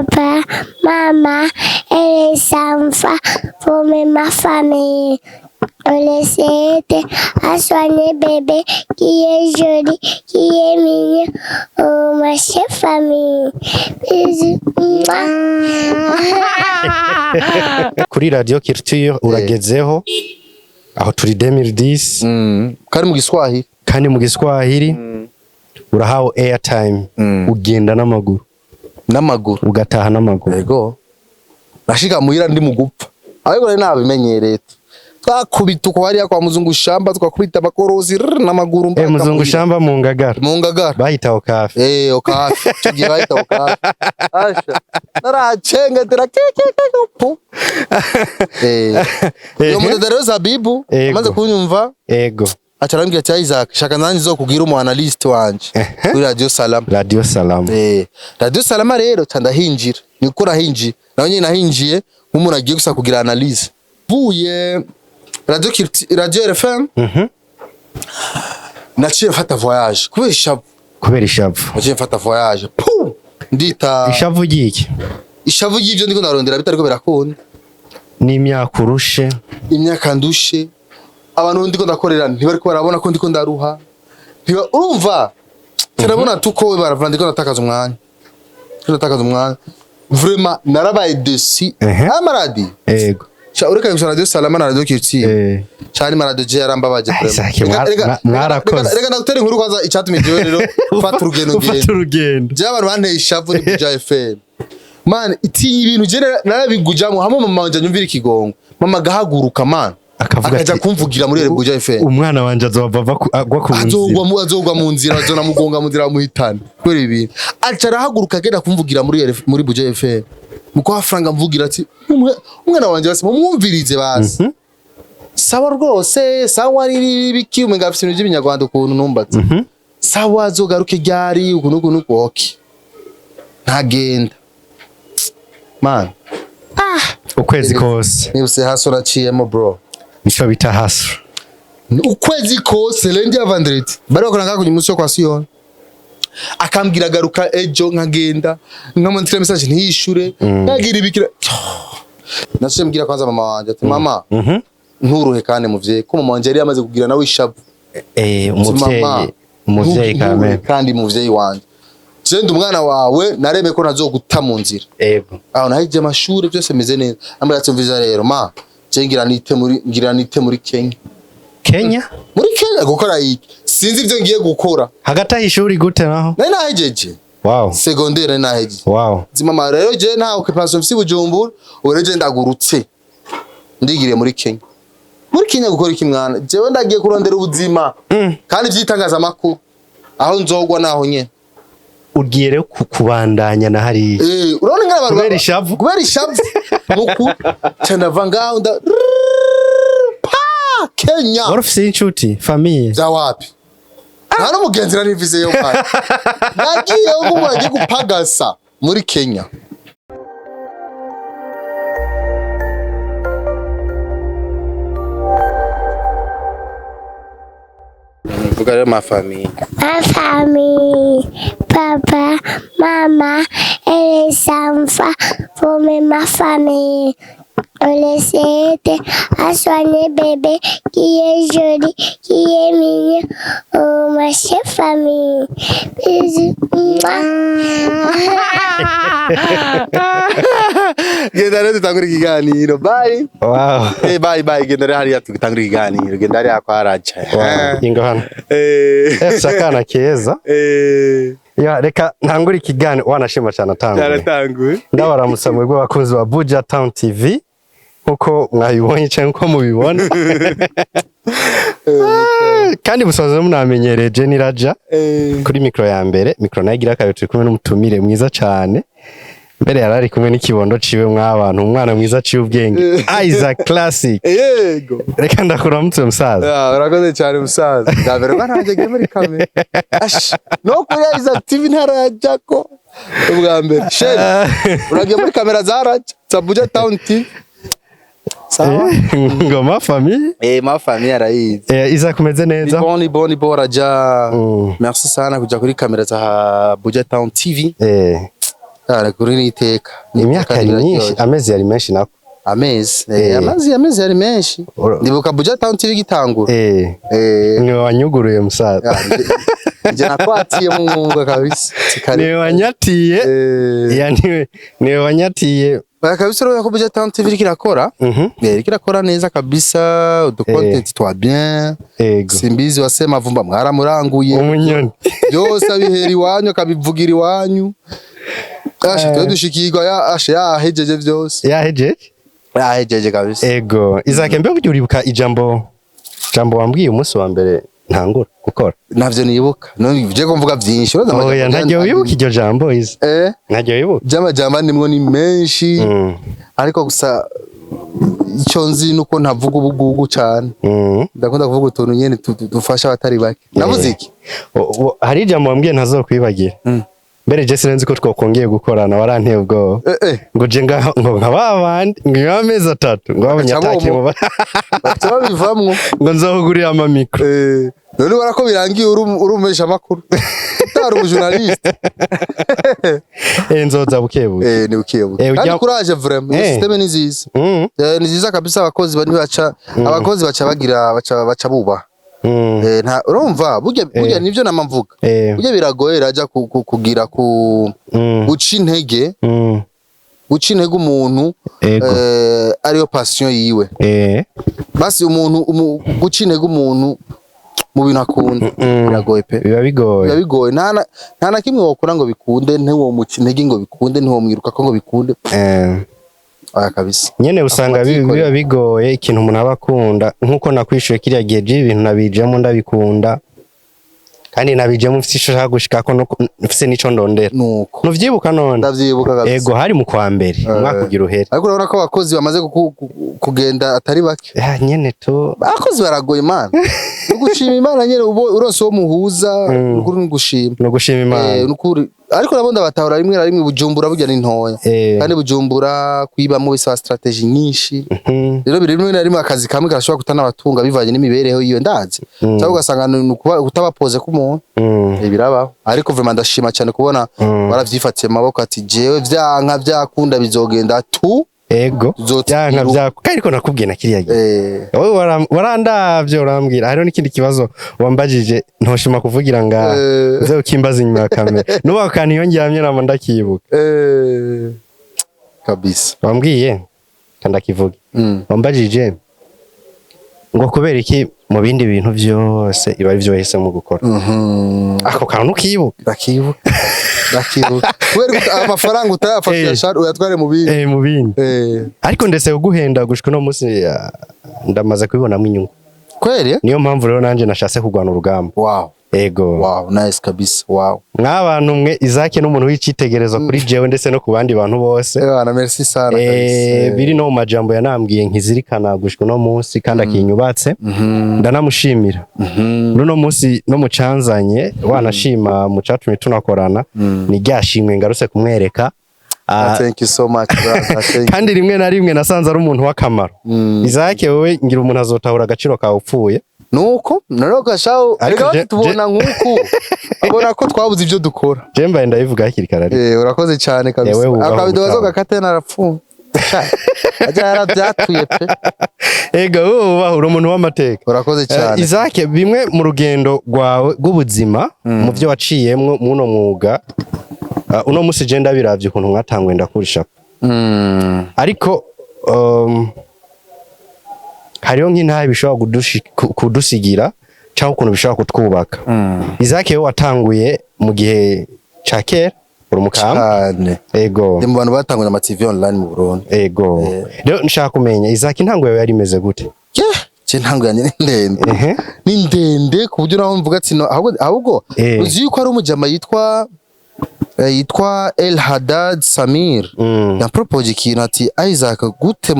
papa, maman et les enfants forment ma famille. On les aide à soigner bébé qui est joli, qui est mignon. Oh, ma chère famille. Kuri radio Culture uragezeho aho turi 2010 kandi mu Giswahili urahawe airtime ugenda n'amaguru ugataha n'amaguru yego bashika muhira ndi mu gupfa ariko rero nabimenyereye twakubita uko hariya kwa muzungu shamba twakubita abakorozi n'amaguru muzungu shamba mu ngagara bahita okafe okafe tugiye bahita okafe asha narachengetera pu yo mudadaro Zabibu amaze kunyumva ego acarambira cya Isaac shaka nanjye zo kugira umu analyst wanje kuri Radio Salam Radio Salam rero tandahinjira nikora hinji nawe nyine nahinjiye nk'umuntu agiye gusa kugira analyse buye Radio RFM naciye mfata voyage kubera ishavu naciye mfata voyage ndita ishavu giki ishavu y'ivyo ndiko ndarondera bitariko birakunda ni imyaka urushe imyaka ndushe abantu ndiko ndakorera ntibariko barabona ko ndiko ndaruha urumva turabona tuko baravanda ndiko natakaza umwanya vraiment narabaye desi amaradi yego ureka gusa Radio Salam na Radio Culture cyane marado je yarambabaje mwarakoze reka ndagutera inkuru kwanza icyatumye jewe rero fata urugendo je abantu banteye ishavu ni Buja FM man itinyi ibintu je narabigujamo hamwe mama wanje nyumvira ikigongo mama gahaguruka man akaja kumvugira muri Buja FM umwana wanje azova agwa ku nzira azogwa mu nzira azona mugonga mu nzira muhitana kwere ibintu acara haguruka agenda kumvugira muri Buja FM muko afranga mvugira ati umwana wanje basi mumwumvirize basi sawa rwose sawa riri biki umenga afite ibintu by'ibinyarwanda ukuntu numbatse sawa zogaruke ryari ukuntu okay ntagenda man ukwezi kose nibuse haso naciyemo bro nico bita haso ukwezi kose lendi ya vendredi bari bakoranga ku munsi yo kwa Sion akambwira garuka ejo nkagenda nkamantira message ntiyishure nagira ibikira nase mbwira kwanza mama wanje ati mama nturuhe kandi muvye ko mama wanje yari yamaze kugira nawe ishavu umuvyeyi kandi muvyeyi wanje Jenda umwana wawe nareme ko nazoguta mu nzira yego aho nahije amashuri byose meze neza ambara atumviza rero ma cengira nite muri Kenya muri Kenya gukora iki sinzi ibyo ngiye gukora hagati y'ishuri gute naho nari nahejeje wow secondaire nahejeje wow zimama rero je nta occupation mfite Bujumbura ureje ndagurutse ndigire muri Kenya gukora iki mwana jewe ndagiye kurondera ubuzima kandi byitangaza makuru aho nzogwa naho nye ugiye rero kubandanya na hari urabona ngara abantu kubera ishavu muku cyane vanga unda Kenya warufise inshuti famille za wapi nta n'umugenzi narivize yo kandi nagiye ubu wagiye gupagasa muri Kenya vuga rero ma famille papa maman et les enfants forment ma famille. On les aide à soigner bébé qui est joli, qui est mignon. Oh, ma chère famille. Gendare tutangura ikiganiro. Bye. Wow. Bye. Gendare hariya tutangura ikiganiro. Gendare akwaraje. Ingo hano. Sakana keza. Ya reka ntangura ikiganiro wanashima cyane atanguye. Ndabaramutsa mu bakunzi ba Buja Town TV. Uko mwabibonye cyangwa uko mubibona kandi musanzwe munamenyereje ni Raja kuri micro ya mbere micro nayigira kabiri turi kumwe n'umutumire mwiza cyane mbere yarari kumwe n'ikibondo ciwe mw'abantu umwana mwiza ciwe ubwenge Isaac Classic yego reka ndakuramutse musaza urakoze cyane musaza ndabere bananje muri kamera no kuri Isaac TV ntarajako ubwa mbere sheri uragiye muri kamera za Raja Buja Town TV sawa ngo ma famille ma famille yararize Isaac kumeze neza boni Raja merci sana kuja kuri kamera za Buja Town TV Ara kuri niteka. Imyaka ari myinshi, amezi yari menshi nako. Amezi yari menshi. Ndibuka Buja Town TV gitangura. Ni wanyuguruye musaza. Je nakwatiye mu mwunga kabisa. Ni wanyatiye. Yani ni wanyatiye. Kabisa rero ko Buja Town TV kirakora. Kirakora neza kabisa, udu content twa bien. Simbizi wasema vumba mwaramuranguye. Umunyoni. Byose abihera iwanyu akabivugira iwanyu. Twe dushikirwa yahejeje byose. Yahejeje kabisa. Ego. Izake mbe buryo uribuka ijambo wambwiye umunsi wa mbere ntangura gukora. Navyo nibuka. None bije ko mvuga byinshi. Oya ntajya wibuka iryo jambo izi. Ntajya wibuka. Jama nimwo ni menshi. Ariko gusa icyo nzi nuko ntavuga ubugugu cyane. Ndakunda kuvuga utuntu nyene dufasha abatari bake. Navuze iki? Hari ijambo wambwiye ntazokwibagira. Mbere je sinzi ko twakongeye gukorana waranteye ubwo. Ngo je ngo nkababandi ngo amezi 3 ngo abanyatake mu bataba bivamwo ngo nzahugurira ama micro. None barako birangiye urumesha makuru. Utari umujournaliste. Nzoza bukebuke. Ni bukebuke. Kandi courage vraiment. Systeme ni nziza. Ni nziza kabisa abakozi bari baca bagira baca buba. Nta urumva burya nivyo namamvuga. Burya biragoye raja kugira guca intege. Guca intege umuntu ariyo passion yiwe. Basi umuntu guca intege umuntu mu bintu akunda biragoye pe. Biba bigoye. Nta na kimwe wokora ngo bikunde, ntiwo muca intege ngo bikunde, ntiwo mwiruka ko ngo bikunde. Aya kabisa. Nyene usanga biba bigoye ikintu umuntu abakunda nkuko nakwishuye kiriya gihe ibintu nabijemo ndabikunda kandi nabijemo mfite ishaka gushika ko mfite nico ndondera. Nuvyibuka none? Ndavyibuka kabisa. Ego hari mu kwa mbere umwaka ugira uhere. Ariko urabona ko abakozi bamaze kugenda atari bake. Nyene to abakozi baragoye man. Nugushima Imana nyene uronse wo muhuza n'ukuri ngushima. Nugushima Imana. N'ukuri ariko nabonda batahura rimwe Bujumbura burya ni ntoya. Kandi Bujumbura kwibamo bisaba strategy nyinshi. Rero rimwe na rimwe akazi kamwe karashobora kutana abatunga bivanye n'imibereho yiyo ndazi. Cyangwa ugasanga utabapoze ku muntu. Birabaho. Ariko vraiment ndashima cyane kubona baravyifatiye maboko ati jewe vyanka vyakunda bizogenda tu. Ego byanka byako ariko nakubwiye na kiriya gihe wowe warandavyo urambwira hariho n'ikindi kibazo wambajije ntoshima kuvugira nga uze ukimbaza inyuma ya kamera nuba kandi yongyamye namo ndakibuka kabisa wambwiye kandakivuga wambajije ngo kubera iki mu bindi bintu byose iba ari byo yese mu gukora ako kantu kibuka ndakibuka kubera amafaranga utayafasha uyatware mu bindi mu bindi ariko ndetse uguhenda gushika no munsi ndamaze kubibonamo inyungu kweli niyo mpamvu rero nanje nashatse kugwana urugamba. Ego nice kabisa mwabantu mwe Izake n'umuntu w'icitegerezo kuri jewe ndetse no ku bandi bantu bose merci sana kabisa biri no majambo yanambwiye nkizirikana gushika no munsi kandi akinyubatse ndanamushimira no munsi no mucanzanye wanashima mu catumye tunakorana ni ryashimwe ngarutse kumwereka. Thank you so much brother. Kandi rimwe na rimwe nasanze ari umuntu w'akamaro. Izake wowe ngira umuntu azotahura agaciro ka upfuye nuko naroka shaho ariko tubona nkuko abona ko twabuze ivyo dukora. Jemba ndayivuga hakiri karari. Urakoze cyane kabisa. Akabido bazoga katena arapfunga. Aja yarabyatuye pe. Ego uba uri umuntu w'amateka. Urakoze cyane. Izake bimwe mu rugendo rwawe rw'ubuzima mu byo waciyemwe muno mwuga uno musi je ndabiravye ukuntu mwatangwe ndakurisha. Ariko hariho nk'intahe bishobora kudusigira cyangwa ukuntu bishobora kutwubaka. Izake we watanguye mu gihe ca kera uri mukamba. Ego ndi mu bantu batanguye ama TV online mu Burundi. Ego rero nshaka kumenya Izake intango yawe yari imeze gute? Je ntango yanye ndende. Ni ndende ku buryo naho mvuga ati ahubwo uzi yuko ari umujama yitwa El Haddad Samir yapropose ikintu ati Isaac gute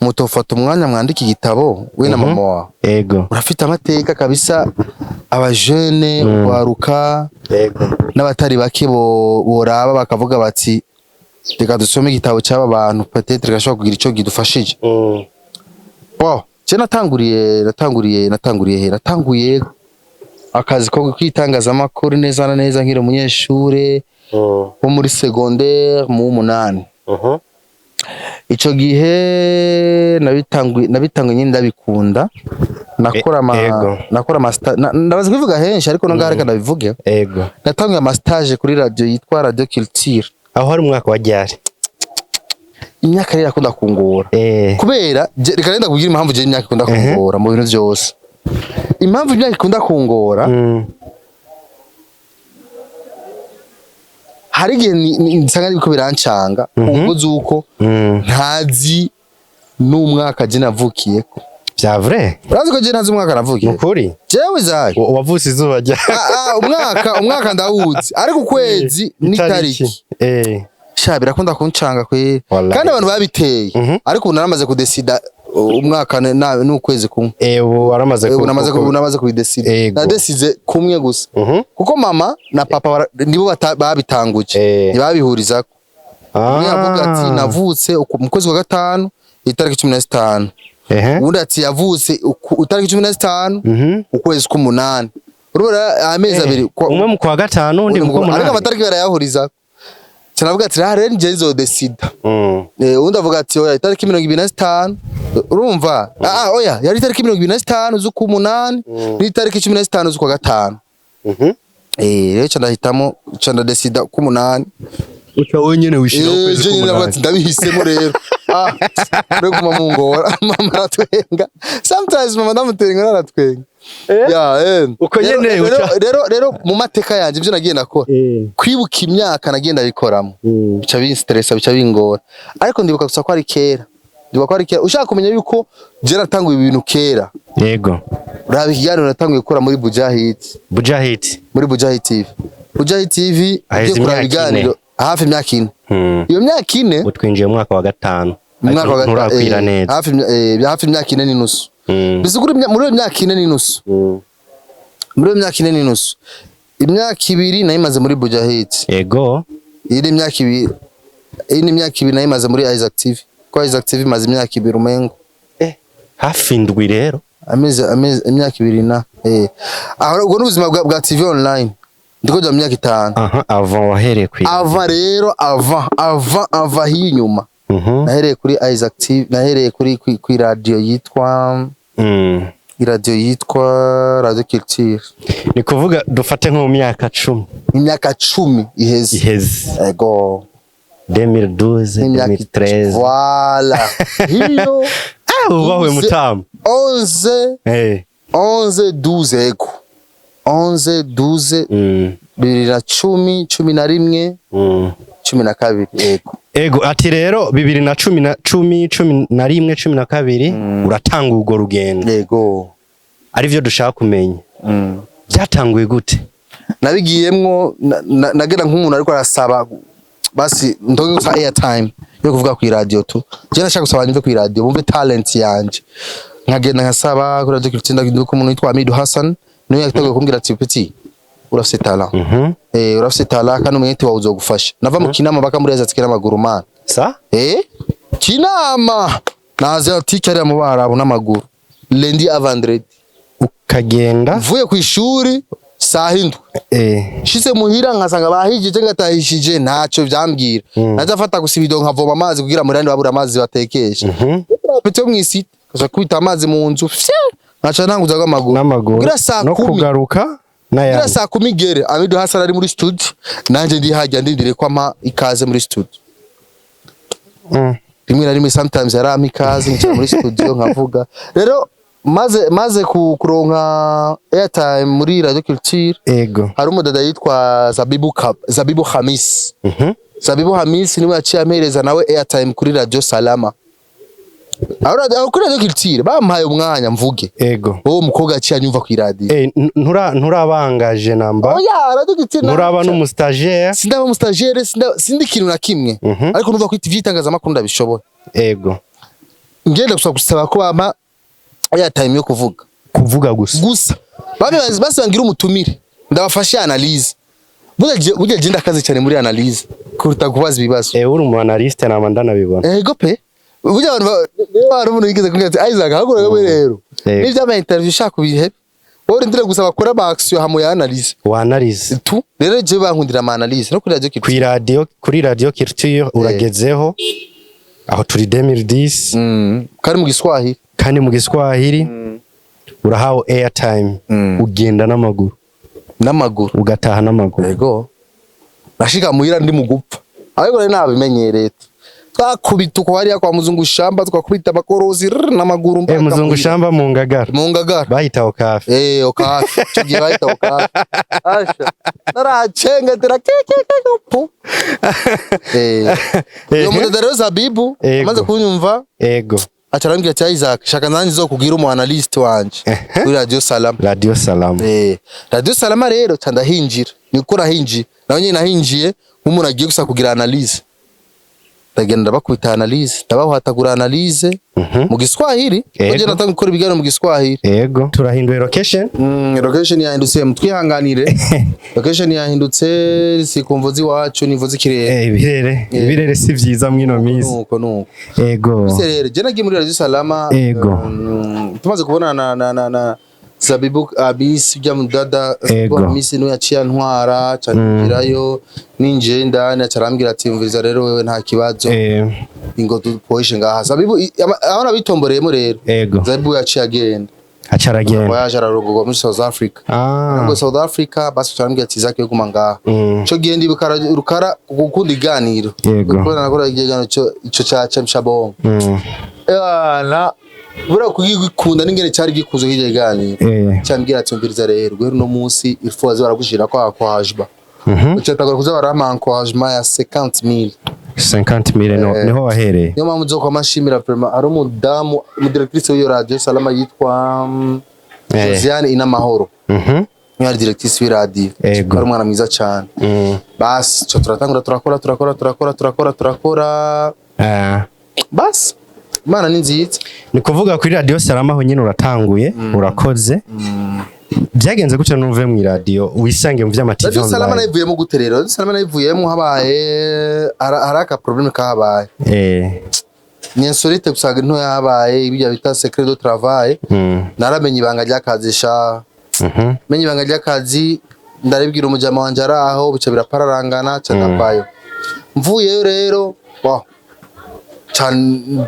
mutofata umwanya mwandika igitabo we na mama wa. Ego urafite amateka kabisa abajene waruka n'abatari bake boraba bakavuga bati reka dusome igitabo cy'aba bantu peut-être gashobora kugira ico gidufashije. Je natanguye akazi ko kwitangaza amakuru neza na neza nkiri umunyeshure wo muri secondaire mu 8 ico gihe nabitangwe nyine ndabikunda nakora ndabaza kuvuga henshi ariko nonga hareka ndabivuge natanguye ama stage kuri radio yitwa Radio Culture aho hari umwaka wa ryari imyaka rero akunda kungora kubera reka nenda kugira impamvu je imyaka ikunda kungora mu bintu byose impamvu imyaka ikunda kungora hari igihe nsanga nibiko birancanga ubwo zuko ntazi n'umwaka je navukiyeko vya vrai urazi ko je ntazi umwaka navukiye ukuri jewe zaye wavutse izuba rya umwaka ndawuzi ariko ukwezi n'itariki sha birakunda kuncanga kwe kandi abantu babiteye ariko naramaze kudesida umwaka n'ukwezi kumwe waramaze kubidesida nadesize kumwe gusa kuko mama na papa nibo babitanguje ntibabihurizako umwe avuga ati navutse mu kwezi kwa 5 itariki 15 undi ati yavutse itariki 15 ukwezi k'8 urubura amezi abiri umwe mu kwa 5 undi mu kwa 8 ariko amatariki barayahuriza cyanavuga ati rero nje nzodesida undi avuga ati oya itariki 25 urumva oya yari itariki 25 z'uku8 n'itariki 15 z'ukwa 5 rero cyandahitamo cyandadesida ku8 uca wenyene wishira ukwezi ku8 ndabihisemo rero rero kuma mungora mama aratwenga sometimes mama ndamutenga naratwenga uko nyene rero mu mateka yanje byo nagiye nakora kwibuka imyaka nagiye ndabikoramo bica binstressa bica bingora ariko ndibuka gusa ko ari kera ushaka kumenya yuko je natanguye ibintu kera yego urabe ikigano natanguye gukora muri Bujahid muri Bujahid TV agiye kuraba ibiganiro hafi imyaka 4 iyo myaka 4 utwinjiye mu mwaka wa 5 nturakwira neza hafi imyaka 4 n'inusu bizugura muri iyo myaka 4 n'inusu muri iyo myaka 4 n'inusu imyaka 2 nayimaze muri Bujahid yego iri myaka 2 nayimaze muri Isaac TV ko Isaac TV maze imyaka 2 umengo hafi ndwi rero ameze imyaka 2 na aho ubwo n'ubuzima bwa TV online ndiko jya myaka 5 avant wahereye kwi rero avant hinyuma nahereye kuri Isaac TV nahereye kuri radio yitwa Radio Culture ni kuvuga dufate nko mu myaka 10 imyaka 10 iheze ego 2012 2013 voilà hiyo ubawe mutamu 11 12 ego 11 12 2010 11 12 ego ati rero 2010 11 12 uratanga ugo rugendo ego ari byo dushaka kumenya byatanguye gute nabigiyemwo nagera nk'umuntu ariko arasaba basi ndoge gusa airtime yo kuvuga ku radio tu je nashaka gusaba nyumve ku radio bumve talent yanje nkagenda nkasaba kuri Radio Culture ndagiduka umuntu witwa Amidu Hassan niwe yakitaga kumbwira ati petit urafite talent urafite talent kandi umwete wawe uzogufasha nava mu kinama baka muri Azatike n'amaguru man sa kinama naze atike ari mu Barabu n'amaguru lundi à vendredi ukagenda vuye ku ishuri sahindu shise muhira nkasanga bahijije ngatahishije ntaco vyambwira nazafata gusibido nkavoma amazi kugira murandi babura amazi batekesha pete mwisi kaza kwita amazi mu nzu nkaca ntanguza n'amaguru kugira saa 10 no kugaruka kugira saa 10 gere Amidu Hassan ari muri studio nanje ndi hajya ndindire ko ama ikaze muri studio rimwe na rimwe sometimes yarama ikaze nca muri studio nkavuga rero maze kuronka airtime muri Radio Culture ego hari umudada yitwa Zabibu Hamis Zabibu Hamis niwe yaciye ampereza nawe airtime kuri Radio Salama aho kuri Radio Culture bampaye umwanya mvuge ego mukobwa yaciye anyumva ku radio nturabangaje namba oya Radio Culture nturaba n'umustagiaire sindaba umustagiaire sindi kintu na kimwe ariko numva ko TV itangazamakuru ndabishobora ego ngenda gusaba ko bampa airtime yo kuvuga gusa basi bangira umutumire ndabafasha analyse burya je ndakaze cyane muri analyse kuruta kubaza ibibazo uri umu analyste namandana bibona ego pe burya abantu yigeze kumbwira ati Isaac hagura wewe rero nivyo ama interview shaka bihe uri ndire gusa bakora ba action hamo ya analyse wanarize tu rero je bankundira ama analyse no kuri radio kuri radio Culture uragezeho aho turi 2010 kandi mu Giswahili urahawe airtime ugenda n'amaguru ugataha n'amaguru yego nashika muhira ndi mu gupfa ariko rero nabimenyereye twakubita uko hariya kwa muzungu shamba twakubita bakorozi n'amaguru mpaka muzungu shamba mu ngagara bahita okafe okafe tugiye bahita okafe asha naracenga tera pu yo mudadaro Zabibu amaze kunyumva ego acarambira cya Isaac shaka nanjye zo kugira umu analyst wanje kuri Radio Salam Radio Salam rero candahinjira niko nahinjiye naho nyine nahinjiye nk'umuntu agiye gusa kugira analyse ndagenda bakubita analyse ndabahatagura analyse mu Giswahili oje natanga gukora ibiganiro mu Giswahili yego turahinduye location yahindutse mutwihanganire location yahindutse sikumvuzi wacu nivuze kirere ibirere si vyiza mwino misi nuko yego serere je nagiye muri Radio Salama yego tumaze kubona na Zabibu abisi bya mudada kwa misi no yaciye ntwara canigirayo ninje ndani acarambira ati mviza rero wewe nta kibazo ingo dupoishe ngaha Zabibu abana bitomboreyemo rero Zabibu yaciye agenda voyage ararogogo muri South Africa ngo South Africa basi acarambira ati zake yo kumanga cyo genda rukara gukunda iganiro kuko nakora iganiro ico cyaca mshabongo na bura kugikunda n'ingene cyari gikuzo hirya gani cyambwira ati mviriza rero no munsi ilfo baragushira kwa hajba ucatagora kuza barama encouragement ya 50,000 niho wahereye niyo mpamvu zo kwamashimira vraiment ari umudamu umudirectrice w'iyo Radio Salama yitwa Josiane Inamahoro yari directrice w'i radio ari umwana mwiza cyane basi cyo turatangura turakora basi Mana ni nziza ni kuvuga kuri Radio Salama ho nyine uratanguye urakoze byagenze gute nuve mu radio wisange mu vy'amativi Radio Salama nayivuyemo guterera Radio Salama nayivuyemo habaye haraka problem kabaye ni insolite gusaga nto yabaye ibijya bita secret de travail naramenye ibanga ry'akazi sha menye ibanga ry'akazi ndaribwira umujama wanje araho bica birapararangana cyanapayo mvuyeyo rero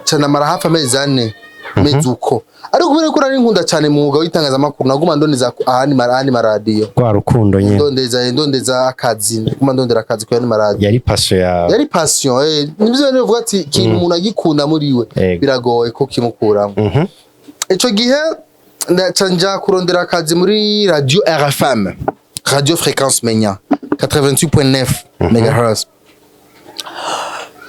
cyane mara hafi amezi 4 mezuko ariko kubera ko nari nkunda cyane mu mwuga w'itangazamakuru naguma ndondeza ahandi maradiyo kwa rukundo nyine ndondeza akazi nguma ndondera akazi kwa maradiyo yari passion nibyo nivuga ati kintu umuntu agikunda muri we biragoye ko kimukuramo ico gihe ndacanja kurondera akazi muri radio RFM radio fréquence menya 88.9 MHz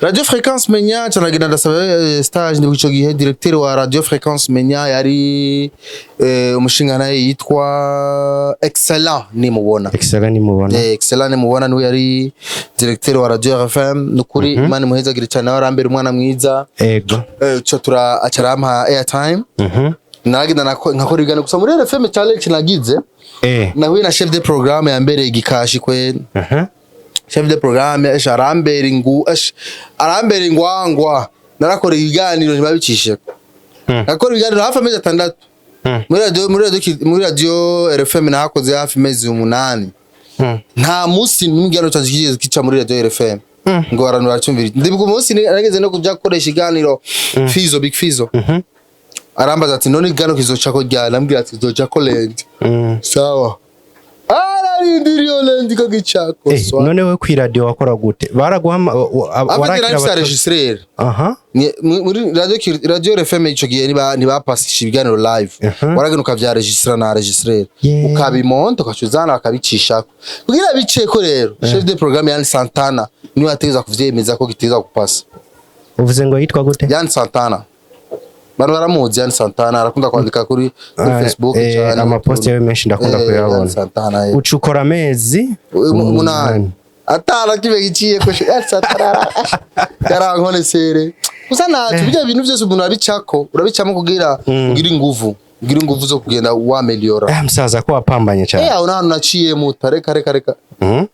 Radio Fréquence Menya chanagenda ndasaba stage ndi kuco gihe directeur wa Radio Fréquence Menya yari umushingana yitwa Excellent nimubona niwe yari directeur wa Radio RFM nukuri imana muheza gira cyane warambere umwana mwiza cyo tura acarampa airtime nagenda nkakora igana gusa muri RFM challenge nagize nahuye na chef de programme yambere igikashi kwe chef de programme arambere ingwangwa narakora ibiganiro ntibabicishe nakora ibiganiro hafi amezi 6 muri radio RFM nahakoze hafi amezi 8 nta musi n'umugano cyangije kica muri radio RFM ngo baranura cyumvira ndibwo musi nageze no kujya koresha iganiro Fizo Big Fizo arambaza ati none igano kizoca ko ryala ambwira ati zoca ko land sawa Indirio lendi kagichako none we kwi radio wakora gute baraguhama warakira registrer muri radio RFM ico gihe ni bapasisha ibiganiro live waragena ukavya registra na registrer ukabimonta ukacuzana akabicisha kugira biceko rero chef de programme yani Santana niwe ateza kuvyemeza ko giteza kupasa uvuze ngo yitwa gute yani Santana bano baramuzi yani Santana arakunda kwandika kuri Facebook cyane amapost yawe menshi ndakunda kuyabona ucukora amezi 8 atara kibe giciye ko Santana yarankone sere usana tubije ibintu byose umuntu abicako urabicamo kugira inguvu zo kugenda wameliora msaza ko apambanye cyane una naciye mutareka reka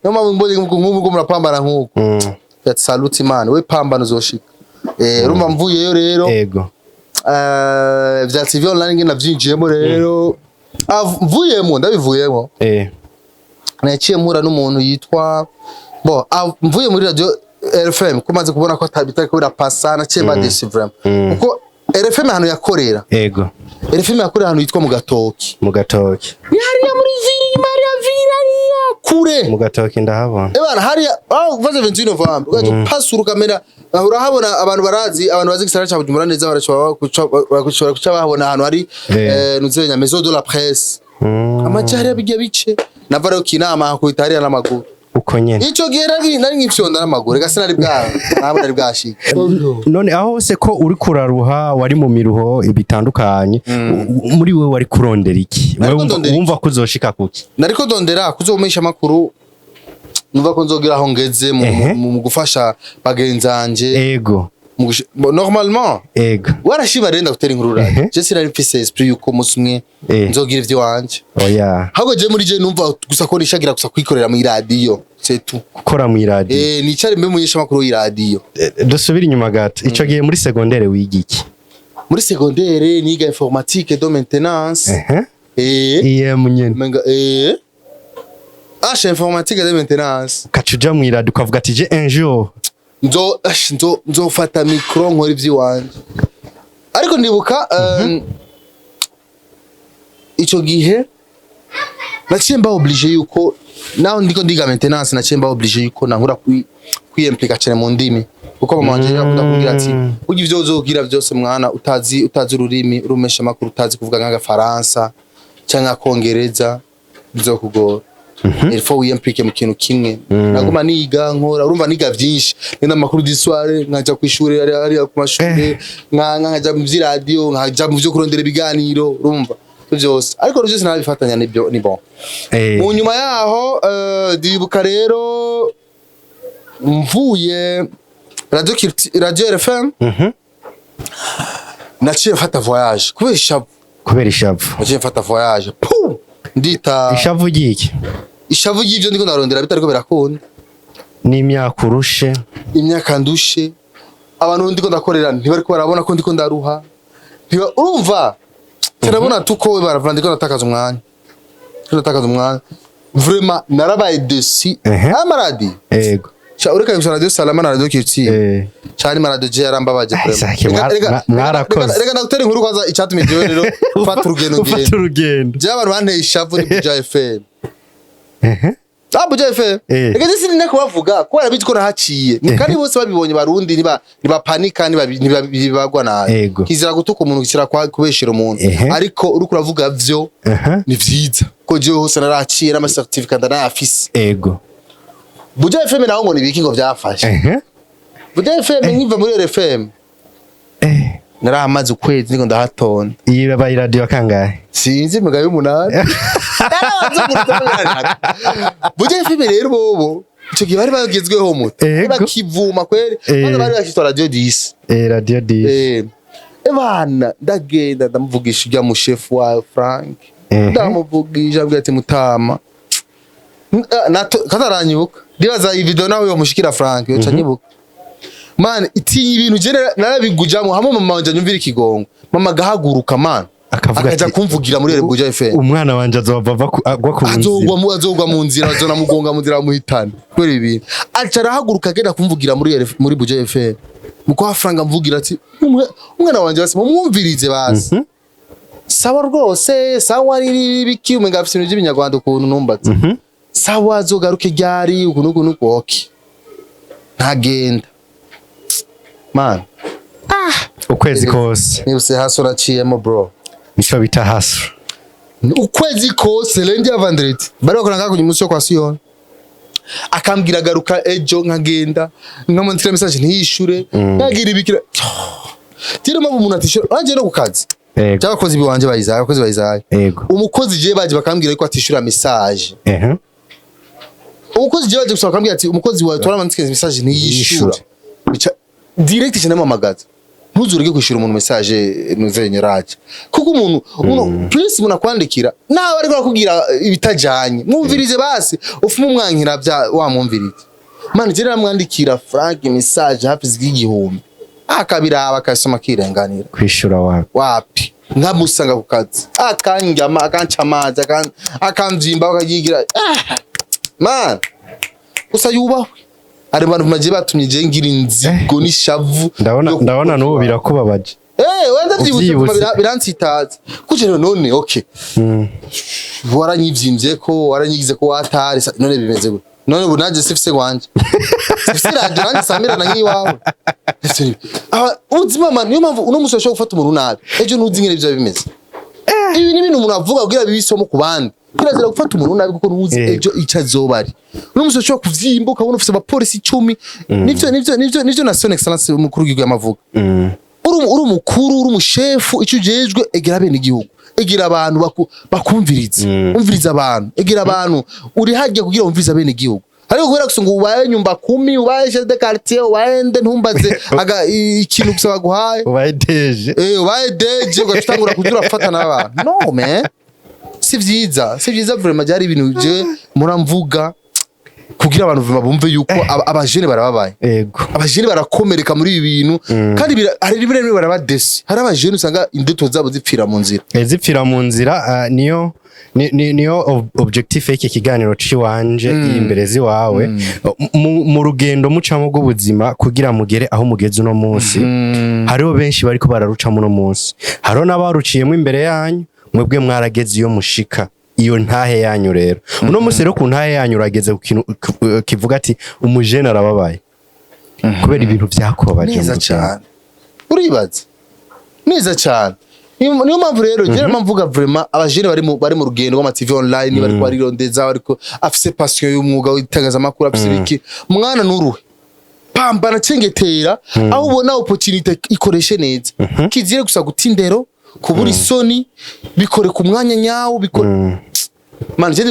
no mbonye nk'ubu murapambana nk'uko salute man we pambana zoshika rumva mvuyeyo rero yego vya TV online ngena vyinjiyemo rero mvuyemo ndabivuyemo naciye mpura n'umuntu yitwa mvuye muri radio RFM kumaze kubona ko atabitari kubera passa naciye badesi vraiment kuko RFM hano yakorera yego RFM yakorera hano yitwa mu gatoki hariya muri viri Maria Viraria kure mu gatoki ndahabona bana hariya vaze 21 November ugaje pasura kamera urahabona abantu barazi abantu bazi gisara cya Bujumbura neza barashobora kuca babona hano hari nuzenya maison de la presse amajari abigiye bice navaro kinama ku itari n'amaguru uko nyene ico gihe nari nkifyonda n'amaguru gase nari nari bwashika none aho se ko uri kuraruha wari mu miruho ibitandukanye muri wewe wari kurondera iki wumva kuzoshika kuki nariko ndondera kuzomisha makuru numva ko nzogira aho ngeze mu gufasha bagenzanje ego normalement ego warashiba renda gutera inkuru radio je sinari mfise esprit yuko musumwe nzogira ivyo wanje oya hago je muri je numva gusa ko nishagira gusa kwikorera mu radio c'est tout gukora mu radio nicare mbe munyesha makuru y'iradio dusubira inyuma gato ico gihe muri secondaire wigiki muri secondaire niga informatique et de maintenance munyene menga informatique et de maintenance kacuja mu radio ukavuga ati je un jour nzofata micro nkora ivy'iwanje ariko ndibuka ico gihe naciye mba obligé yuko naho ndiko ndiga maintenance naciye mba obligé yuko nankura kwiyimplika cyane mu ndimi kuko mama wanje yakunda kugira ati ugi ivyo uzogira byose mwana utazi ururimi rumesha makuru utazi kuvuga nk'agafaransa cyangwa kongereza bizokugora il faut wiyimplike mu kintu kimwe naguma niga nkora urumva niga byinshi nenda makuru d'histoire nkaja kwishuri ari ku mashuri nkaja mu radio nkaja mu byo kurondera ibiganiro urumva byose ariko ruje sinabifatanya nibyo ni bon mu nyuma yaho dibuka rero mvuye radio RFM naciye mfata voyage kubera ishavu naciye mfata voyage ndita ishavu giki ishavu y'ivyo ndiko ndarondera bitariko birakunda ni imyaka urushe imyaka ndushe abantu ndiko ndakorera ntibariko barabona ko ndiko ndaruha urumva turabona tuko baravana ndiko natakaza umwanya vraiment narabaye desi amaradi yego cha ureka gusa radio salama na radio kirti cyane marado je yarambabaje mwarakoze rega ndagutera inkuru kwanza icyatumye je rero fata urugendo je abantu banteye ishavu ni Buja FM Buja FM rega sisi ninde kubavuga ko arabizi ko nahaciye kandi bose babibonye barundi niba panika nibagwa nayo kizira gutuka umuntu gisira kubeshera umuntu ariko uri kuravuga vyo ni vyiza ko je hose naraciye n'ama certificate ndafise ego Buja FM naho ngo nibiki ngo byafashe Buja FM nkiva muri RFM naramaze ukwezi niko ndahatonda iyi babaye radio kangahe sinzi mugaye umunani Buja FM rero bobo ico gihe bari bagezweho muto bakivuma kweri bandi bari bashitwa radio 10 radio 10 bana ndagenda ndamuvugisha ujya mu chef wa Frank ndamuvugisha abwira ati mutama kataranyuka ndibaza iyi video nawe yomushikira Frank yo canyibuka man iti ibintu je narabigujamo hamwe mama wanje nyumvira ikigongo mama gahaguruka man akaja kumvugira muri Buja FM umwana wanje azova agwa ku nzira azogwa mu nzira azona mugonga mu nzira muhitana kweri ibintu acara haguruka agenda kumvugira muri Buja FM muko Frank amvugira ati umwana wanje basi mumwumvirize basi sawa rwose sawa riri biki umenga afite ibintu by'ibinyarwanda ukuntu numbatse sawa zogaruke ryari ukuntu okay ntagenda man ukwezi kose nibuse haso raciyemo bro nico bita haso ukwezi kose lendi ya vandreti bari bakoranga ku munsi yo kwa Sion akambwira garuka ejo nkagenda nkamantira message ntiyishure nagira ibikira tire mu umuntu atishura anje no kukazi cy'abakozi biwanje bayizaye abakozi bayizaye umukozi je baje bakambwira ko atishura message umukozi je baje gusaba akambwira ati umukozi wawe twaramandikira message ntiyishura direct cyane mamagaza ntuzurige kwishura umuntu message nuzenye raje kuko umuntu please munakwandikira nawe ariko akubwira ibitajanye mwumvirize basi ufuma umwankira bya wamwumvirize man je namwandikira Frank message hafi z'igihumbi akabira abakasoma kirenganira kwishura wapi nkamusanga ku kazi akanjyama akancamaza akamvyimba akayigira man gusa yubahwe ari abantu maje batumye je ngira inzigo n'ishavu ndabona n'ubu birakubabaje wenda vyibutse birantsitaza kuje none okay waranyivyimbye ko waranyigize ko watari none bimeze gute none ubu naje sifise wanje sifise radio nanjye samirana nk'iwawe ubuzima man niyo mpamvu uno musosho gufata umuntu nabi ejo ntuzi ngene byo bimeze ibi ni ibintu umuntu avuga kugira bibisomo ku bandi kirazira gufata umuntu nabi kuko ntuzi ejo ico azobari uno musosho kuvyimba ukabona ufise abapolisi 10 nivyo na son excellence umukuru w'igihugu y'amavuga uri umukuru uri umushefu icyo ujejwe egera bene igihugu egera abantu bakumviriza umviriza abantu egera abantu uri hajya kugira umviriza bene igihugu ariko kubera gusa ngo ubaye nyumba 10 ubaye chef de quartier ubaye ntumbaze aga ikintu gusaba guhaye ubaye deje ugatangura kugira afata n'abantu no man si vyiza vraiment byari ibintu je muramvuga kugira abantu bumve yuko abajene barababaye yego abajene barakomereka muri ibi bintu kandi hari rimwe barabadesi hari abajene usanga indeto zabo zipfira mu nzira niyo objective y'iki kiganiro ciwanje imberezi wawe mu rugendo mucamo rw'ubuzima kugira mugere aho mugeze uno munsi hariho benshi bariko bararucamo uno munsi hariho n'abaruciyemo imbere yanyu mwebwe mwarageze iyo mushika iyo ntahe yanyu rero uno munsi rero ku ntahe yanyu urageze ku kintu kivuga ati umujene arababaye kubera ibintu byakobaje neza cyane uribaza neza cyane niyo mpamvu rero ngira mvuga vraiment abajene bari mu rugendo rw'ama TV online bari kwarirondeza ariko afise passion y'umwuga w'itangazamakuru afise iki mwana nuruhe pambana cengetera aho ubona opportunity ikoreshe neza kizire gusa gutindero kubura isoni bikore ku mwanya nyawo bikore man je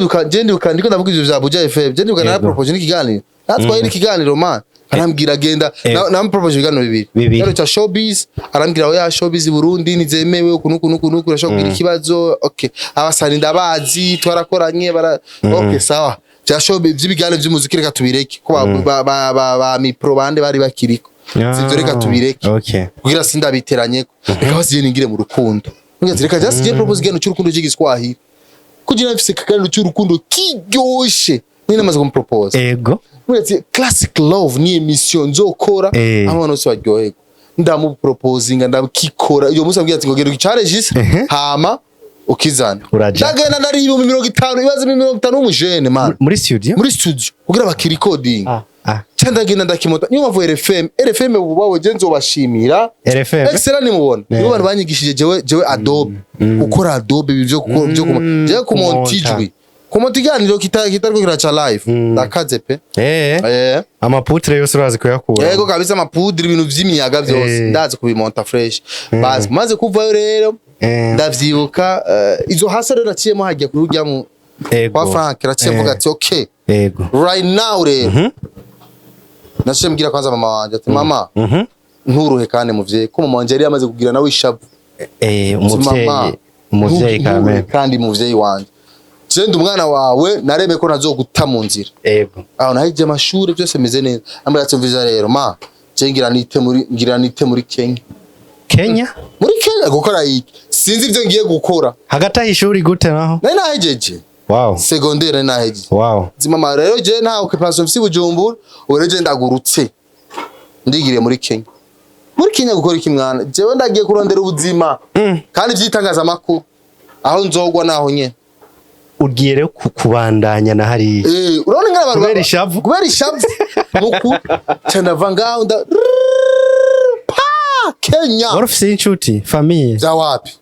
ndibuka ndiko ndavuga ivyo bya Buja FM je ndibuka na propose n'ikiganiro natwaye n'ikiganiro man arambwira genda na propose ibiganiro bibiri rero cha showbiz arambwira oya showbiz Burundi nizemewe ukuntu urashobora kugira ikibazo okay abasani ndabazi twarakoranye okay sawa cha showbiz by'ibiganiro by'umuziki reka tubireke ko ba mipro bande bari bakiriko sivyo reka tubireke kugira sindabiteranye reka basiye ningire mu rukundo ngize reka just je propose igano cy'urukundo cy'igiswahili kugira mfise kagano cy'urukundo kiryoshe nina maze kumpropose ego uretse classic love ni emission nzokora abantu bose baryohego ndamu proposing ndabikikora iyo musa mbwira ati ngogero gicaregistre hama ukizana ndagenda nari 50 ibaze 50 umujene man muri studio kugira bakirikoding cyanda genda ndakimota niyo mpavu RFM ubawe je nzobashimira excellent nimubona nibo bantu banyigishije jewe Adobe ukora Adobe byo je kumontijwe kumontiganiro kitariko kiracha live ndakaze pe amaputre yose urazi kuyakura yego kabisa amaputre ibintu vy'imiyaga byose ndazi kubimonta fresh basi maze kuvayo rero ndavyibuka izo hasa rero naciyemo hajya kurujya mu kwa Frank raciye mvuga ati okay right now rero nashembwira kwanza mama wanje ati mama nturuhe kandi muvye ko mama wanje yari yamaze kugira nawe ishavu umuvyeyi kandi muvyeyi wanje Jenda umwana wawe nareme ko nazoguta mu nzira aho nahije amashuri byose meze neza ambara tumviza rero ma cengira nite muri Kenya muri Kenya gukora iki sinzi ibyo ngiye gukora hagata ishuri gute naho nahejeje wow secondaire nahejeje wow zimama rero je nta occupation fisi Bujumbura ureje ndagurutse ndigire muri Kenya gukora iki mwana jewe ndagiye kurondera ubuzima kandi byitangaza makuru aho nzogwa naho nye ugiye rero kubandanya na hari urabona ngara abantu kubera ishavu muku cyane vanga unda Kenya warufise inshuti famille za wapi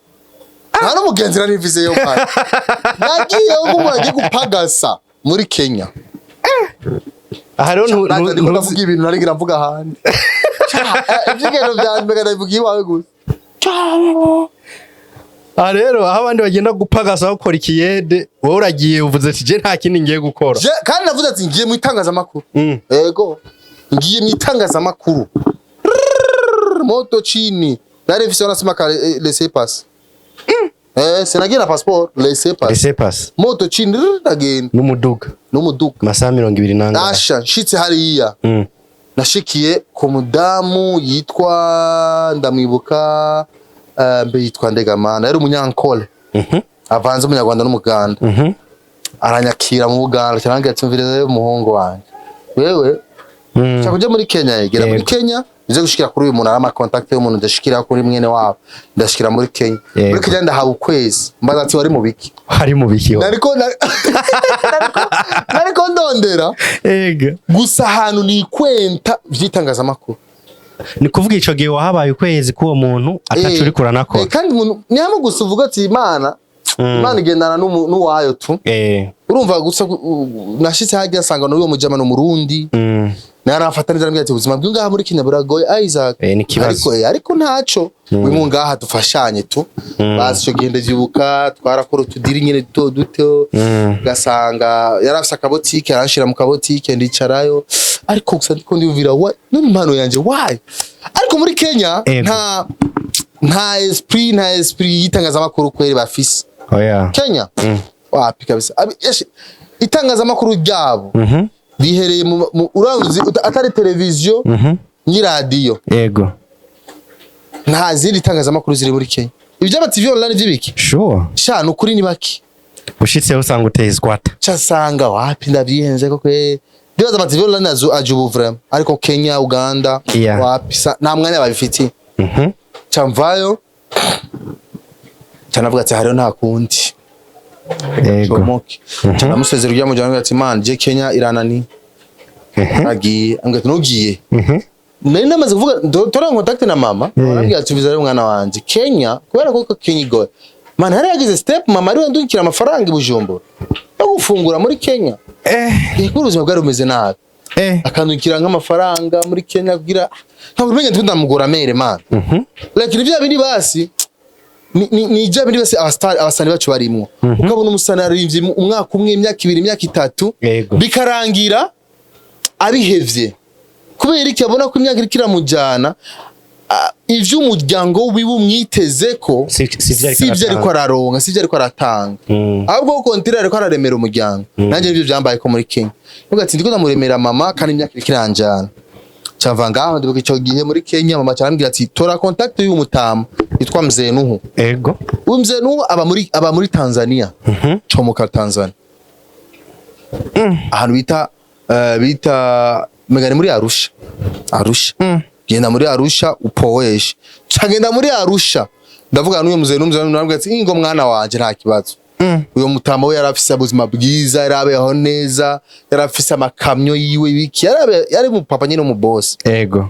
nta n'umugenzi narivize yo pari nagiye uko mwagiye gupagasa muri Kenya aha rero ntuvuga ibintu narigira mvuga handi ibyigero byanjye ndavuga iwawe gusa rero aho abandi bagenda gupagasa bakora ikiyede wowe uragiye uvuze ati je nta kindi ngiye gukora kandi navuze ati ngiye mu itangazamakuru yego ngiye mu itangazamakuru moto chini nari mfise nasema ka laissez passer sinagira na passport laissez passer moto chini ndagenda n'umuduga masaha 20 nanga asha nshitse hariya nashikiye ku mudamu yitwa ndamwibuka mbe yitwa Ndegamana yari umunyankole avanze umunyarwanda n'umuganda aranyakira mu Buganda cyangwa yatumviriza umuhungu wanje wewe cyakuja muri Kenya yegera muri Kenya bize gushikira kuri uyu muntu arama contact y'umuntu ndashikira kuri mwene wabo ndashikira muri Kenya muri Kenya ndahabu ukwezi mbaza ati wari mu biki nariko ndondera gusa ahantu ni kwenta vyitangazamakuru ni kuvuga ico gihe wahabaye ukwezi kuwo muntu atacuri kuranako kandi umuntu nihamwe gusa uvuga ati Imana igendana n'uwayo tu urumva gusa nashitse hajya asanga n'uwo mujama no Murundi narafataniza n'ambye ati ubuzima bw'ingaha muri Kenya buragoye Isaac ariko ntaco wimu ngaha dufashanye tu basi cyo gende vyibuka twarakora utudiri nyene duto gasanga yarafise akabotike aranshira mu kabotike ndicarayo ariko gusa ndiko ndiyumvira none impano yanje why ariko muri Kenya nta esprit yitangazamakuru kweri bafise Kenya wapi kabisa itangazamakuru ryabo bihereye mu uranzi atari televiziyo ni radio yego nta zindi itangazamakuru ziri muri Kenya ibyo aba TV online vyibiki sha nukuri ni baki ushitse usanga uteye squat cyasanga wapi ndavyihenze ko kwe ndibaza aba TV online ajubu vraiment ariko Kenya Uganda wapi nta mwanya babifiti cyamvayo cyanavuga ati hariyo nta kundi yego cyanamusezera ujya mu jana ati man je Kenya iranani agiye angati nugiye nari namaze kuvuga tora contact na mama arambye ati vizare umwana wanje Kenya kubera ko Kenya igoye man hari yagize step mama ari ndukira amafaranga ibujumbura yo gufungura muri Kenya ubuzima bwari bumeze nabi akandukira nk'amafaranga muri Kenya kugira ntabwo umenye ndamugora mere man like ibyo bindi basi ni je bindi basi abasani bacu barimwo ukabona umusani arivye umwaka umwe imyaka 2 imyaka 3 bikarangira abihevye kubera iki abona ko imyaka irikira mujana ivyo umuryango wiwe umwiteze ko sivyo ariko araronka sivyo ariko aratanga ahubwo kontira ariko araremera umuryango nanje nivyo byambaye ko muri Kenya uvuga ati ndiko ndamuremera mama kandi imyaka ikiranjana chavanga ndibuka ico gihe muri Kenya mama cyarambira ati tora contact y'uyu mutama yitwa Mzenuhu ego Mzenuhu aba muri Tanzania chomoka Tanzania ahantu bita megane muri Arusha genda muri Arusha upoweshe cyagenda muri Arusha ndavuga n'uyu Mzenuhu nambwira ati ingo mwana wanje nta kibazo uyo mutama we yarafise ubuzima bwiza yarabeho neza yarafise amakamyo yiwe biki yari mu papa nyine mu boss ego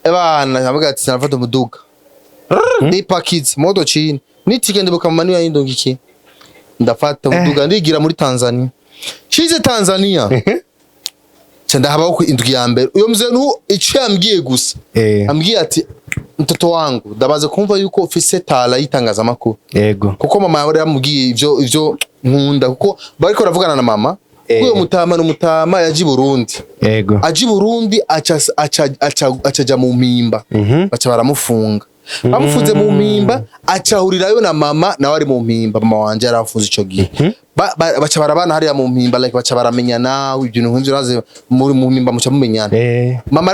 ebana navuga ati nafata umuduga ni packets moto chini nitike ndibuka manu ya indongi iki ndafata umuduga ndigira muri Tanzania chize Tanzania cyanda habaho ku indwi ya mbere uyo Mzenuhu icyo yambwiye gusa ambwiye ati mtoto wangu ndabaze kumva yuko ufise tala yitangazamakuru yego kuko mama yari yamubwiye ivyo nkunda kuko bariko ravugana na mama uyo mutama n'umutama yaji Burundi yego aji Burundi acaja mu mpimba baca baramufunga bamufunze mu mpimba acahurirayo na mama nawe ari mu mpimba mama wanje yarafunze ico gihe baca barabana hariya mu mpimba like baca baramenyana ibintu nk'ivyo naze mu mpimba muca mumenyana mama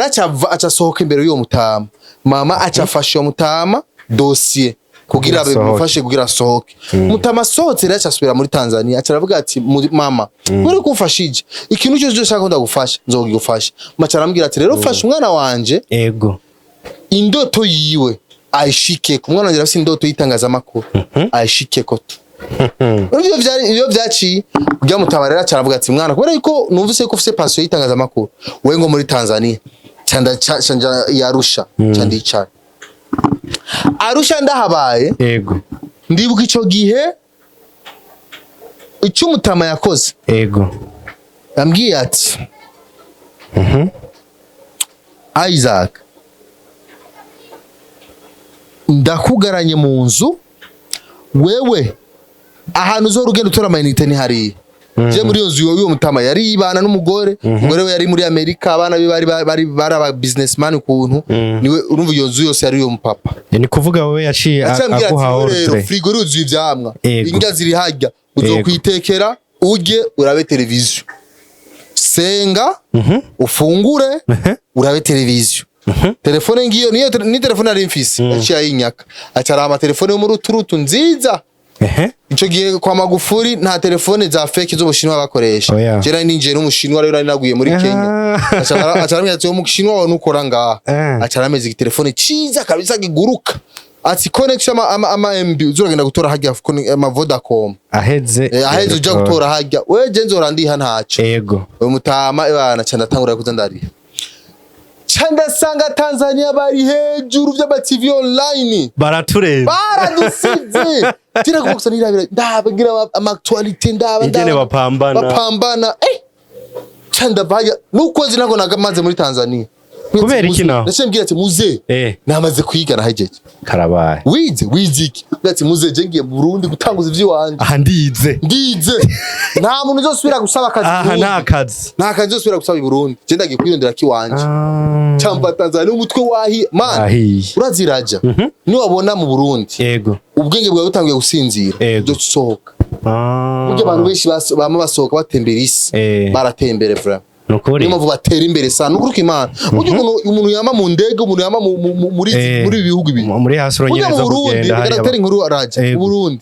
aca sohoka imbere y'uwo mutama mama acafashe uwo mutama dossier kugira bimufashe kugira sohoke mutama sohotse rero acasubira muri Tanzania acaravuga ati mama uri kumfashije ikintu cyose ushaka ndagufasha nzogufasha maca arambwira ati rero fasha umwana wanje ego indoto yiwe ayishike ku mwana wanje afite indoto yitangazamakuru ayishike ko iyo byaci kujya mutabarera acaravuga ati mwana kubera yuko numvise ko ufite passion yitangazamakuru we ngo muri Tanzania chanda yarusha chandicara Arusha ndahabaye yego ndibuka ico gihe icyo mutama yakoze yego ambwiye ati Isaac ndakugaranye mu nzu wewe ahantu zo rugendo utora amayinite ni hari je muri yo nzu y'uwo mutama yari ibana n'umugore umugore we yari muri Amerika abana be bari aba businessman ukuntu niwe urumva iyo nzu yose yari yo mupapa ni kuvuga wowe yaciye aguha ordre frigo ruzu ivyamwa inga ziri hajya uzokwitekera uje urabe televiziyo senga ufungure urabe televiziyo telefone ngiyo niyo ni telefone ari mfise yaciye yinyaka acara ama telefone yo muri uturutu nziza ico gihe kwa Magufuri nta telefone za fake zo bushinwa bakoresha jera ninje n'umushinwa rero ari naguye muri Kenya acara ameze yo mushinwa wa nukora ngaha acara ameze igitelefone ciza kabisa giguruka ati connection ama MB uzuragenda gutora hajya ama Vodacom aheze uja gutora hajya we genzo randiha ntaco yego umutama ibana cyane atangura kuzandariha Chanda sanga Tanzania bari hejuru by'aba TV online baratureba baradusize tira kugusanira ndabagira ama actuality ndaba bapambana Chanda baya nukoze nago nagamaze muri Tanzania kubera iki naho ndetse mbwira ati muze namaze kwiga nahejeje karabaye wiziki ati muze je ngiye Burundi gutanguza ivyi wanje aha ndize nta muntu uzosubira gusaba akazi aha nta kazi uzosubira gusaba i Burundi je ndagiye kwirondera ki wanje cyamba Tanzania umutwe wahi man uraziraja ni wabona mu Burundi yego ubwenge bwawe butangiye gusinzira byo sohoka buryo abantu benshi bama basohoka batembera isi baratembere vraiment nukuri niyo batera imbere sana nukuruka Imana buryo umuntu yama mu ndege umuntu yama muri bihugu ibi muri hasronyereza kugenda hari karateri nkuru araje mu Burundi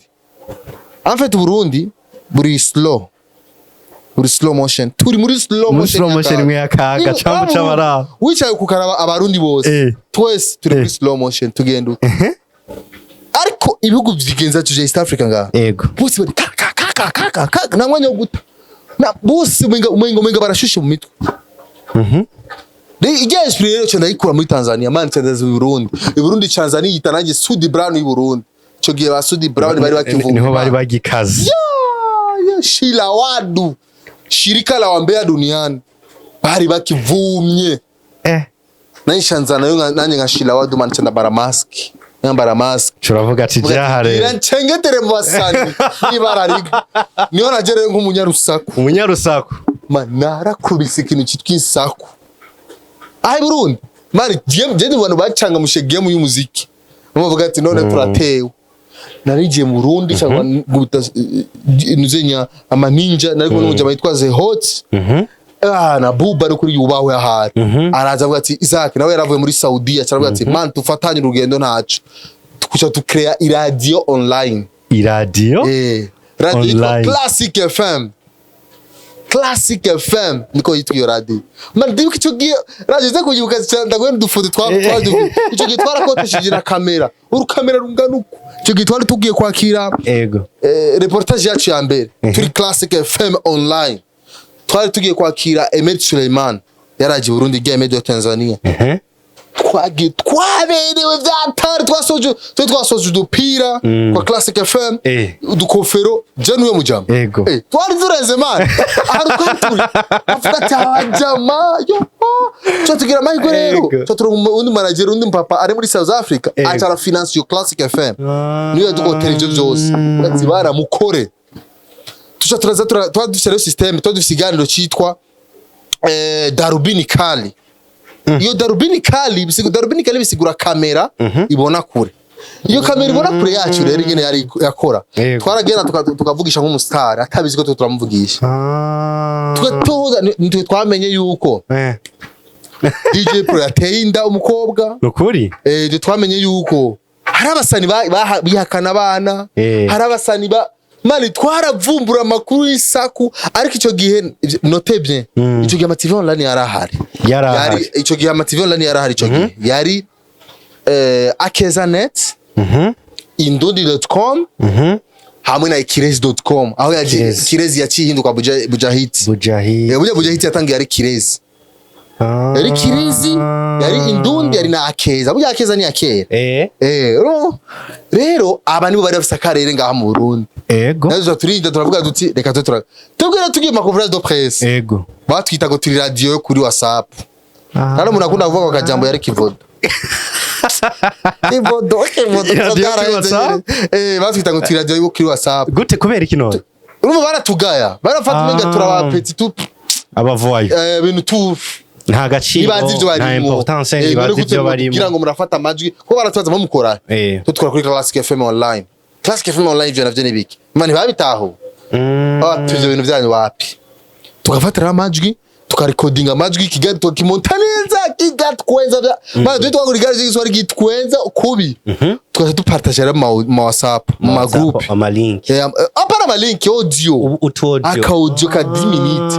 en fait Burundi buri slow motion turi muri slow motion mwe akaga cambu cabara wicaye kukaraba abarundi bose twese turi muri slow motion tugenda ariko ibihugu byigenza tuje East Africa nga yego bose bari kaka na mwanya guta na bose umenga barashushe mu mitwe Ige esprit rero cyo ndayikura muri Tanzania man cyandaza mu Burundi Burundi Tanzania yitanange Sudi Brown y'u Burundi cyo gihe ba Sudi Brown bari bakivuga niho bari bagikaze ya shila wadu shirika la wambea duniani bari bakivumye na ishanzana yo nanye ngashila wadu man cyanda baramaski nyambara mask turavuga ati jahare irancengetere mu basani nibarariga niho nagereye nk'umunyarusaku manara kubise ikintu cyitwa isaku ahe Burundi mari je abantu bacanga mushe game y'umuziki bavuga ati none turatewe narigiye mu Burundi cyangwa guta nuzenya ama ninja nariko n'umujama yitwaze hot na buba ari kuri yubaho yahari araza avuga ati Isaac nawe yaravuye muri Saudi cyaravuga ati man tufatanye urugendo ntacu tukuca tukrea iradio online radio Classic FM niko yitwa radio man ndibuka icyo gihe radio ze kuyibuka cyanda gwe dufoto icyo gihe twarakoteshije na kamera urukamera runganuko icyo gihe twari tugiye kwakira ego reportage yacu ya mbere turi Classic FM online twari tugiye kwakira Emed Suleiman yaraje Burundi giye Emed yo Tanzania twaberewe byatari twasoje udupira kwa Classic FM udukofero je nuyo mujama twari zureze man arukaturi afuka cyajama yo cyo tugira amahirwe rero cyo turi undi manager undi mpapa ari muri South Africa atara finance yo Classic FM niyo dukotera ibyo byose bazibara mukore turaza twadushyiraho system twadusiganiro cyitwa darubini kali iyo darubini kali bisigura kamera ibona kure iyo kamera ibona kure yacu rero ingene yari yakora twaragenda tukavugisha nk'umustar atabizi ko turamuvugisha twamenye yuko DJ Pro yateye inda umukobwa nukuri twamenye yuko hari abasani bihakana abana hari abasani mani twaravumbura amakuru y'isaku ariko icyo gihe note bien icyo gihe TV online yarahari icyo gihe TV online yarahari icyo gihe yari akezanet indodi.com hamwe na kirezi.com aho yaje kirezi yacihinduka bujahit yatangiye ari kirezi yari kirezi yari indundi yari na akeza burya akeza ni akera rero aba nibo bari bafite akarere ngaha mu Burundi nazo turinda turavuga duti reka tubwira tugiye makonference de presse batwita ngo turi radio kuri WhatsApp kandi umuntu akunda kuvuga akajambo yari kivodo batwita ngo turi radio kuri WhatsApp gute kubera iki none urumva baratugaya barafata umenga turabapeti tu abavoye ibintu tu nta gaciro nta importance nibazi ibyo barimo kugira ngo murafata amajwi ko baratubaza bamukora tutwara kuri Classic FM online Classic FM online je navyo nibiki mani babitaho tuje ibintu byanyu wapi tugafatira amajwi tukarecordinga amajwi Kigali tukimonta neza kigatwenza bado twagura igare cy'iswari gitwenza kubi tukaje dupartager ma WhatsApp ma group ama link apana ma link audio aka audio ka 10 minutes